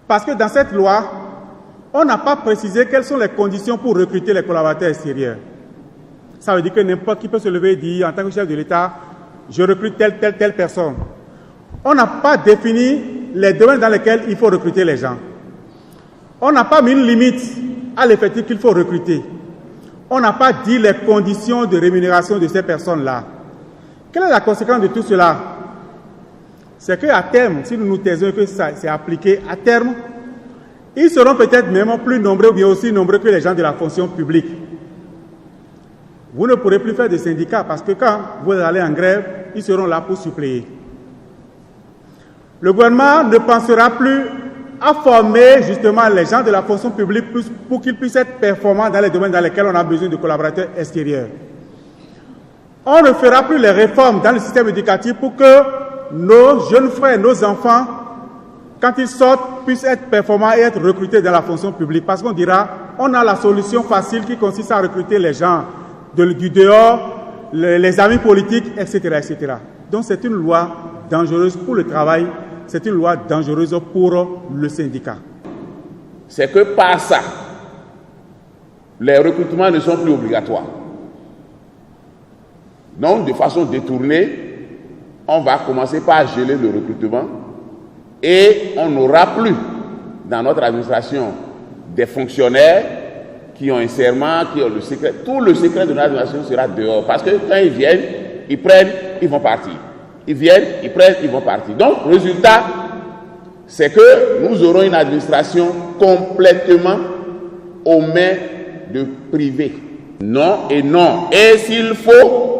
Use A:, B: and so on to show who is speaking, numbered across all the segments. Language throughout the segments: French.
A: Parce que dans cette loi, on n'a pas précisé quelles sont les conditions pour recruter les collaborateurs extérieurs. Ça veut dire que n'importe qui peut se lever et dire, en tant que chef de l'État, je recrute telle personne. On n'a pas défini les domaines dans lesquels il faut recruter les gens. On n'a pas mis une limite à l'effectif qu'il faut recruter. On n'a pas dit les conditions de rémunération de ces personnes-là. Quelle est la conséquence de tout cela? C'est qu'à terme, si nous nous taisons que ça c'est appliqué, à terme, ils seront peut-être même plus nombreux ou bien aussi nombreux que les gens de la fonction publique. Vous ne pourrez plus faire de syndicats parce que quand vous allez en grève, ils seront là pour suppléer. Le gouvernement ne pensera plus à former justement les gens de la fonction publique pour qu'ils puissent être performants dans les domaines dans lesquels on a besoin de collaborateurs extérieurs. On ne fera plus les réformes dans le système éducatif pour que nos jeunes frères, nos enfants, quand ils sortent, puissent être performants et être recrutés dans la fonction publique. Parce qu'on dira, on a la solution facile qui consiste à recruter les gens du dehors, les amis politiques, etc., etc. Donc c'est une loi dangereuse pour le travail, c'est une loi dangereuse pour le syndicat.
B: C'est que par ça, les recrutements ne sont plus obligatoires. Donc, de façon détournée, on va commencer par geler le recrutement et on n'aura plus dans notre administration des fonctionnaires qui ont un serment, qui ont le secret. Tout le secret de notre administration sera dehors. Parce que quand ils viennent, ils prennent, ils vont partir. Ils viennent, ils prennent, ils vont partir. Donc, résultat, c'est que nous aurons une administration complètement aux mains de privés. Non et non. Et s'il faut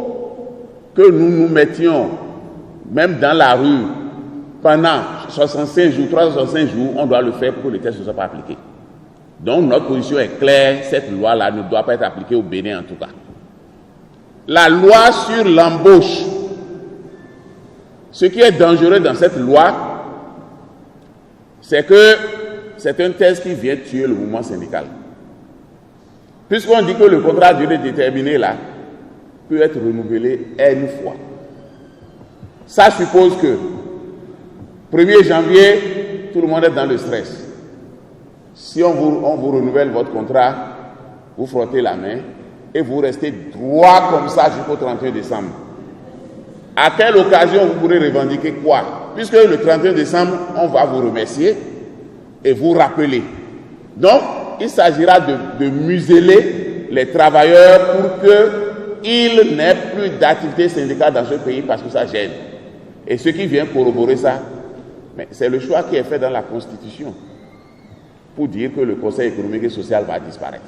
B: que nous nous mettions, même dans la rue, pendant 65 jours, 365 jours, on doit le faire pour que les textes ne soient pas appliqués. Donc notre position est claire, cette loi-là ne doit pas être appliquée au Bénin en tout cas. La loi sur l'embauche, ce qui est dangereux dans cette loi, c'est que c'est un texte qui vient tuer le mouvement syndical. Puisqu'on dit que le contrat de durée déterminée là peut être renouvelé une fois. Ça suppose que 1er janvier, tout le monde est dans le stress. Si on vous renouvelle votre contrat, vous frottez la main et vous restez droit comme ça jusqu'au 31 décembre. À quelle occasion vous pourrez revendiquer quoi? Puisque le 31 décembre, on va vous remercier et vous rappeler. Donc, il s'agira de museler les travailleurs pour qu'ils n'aient plus d'activité syndicale dans ce pays parce que ça gêne. Et ce qui vient corroborer ça, c'est le choix qui est fait dans la Constitution pour dire que le Conseil économique et social va disparaître.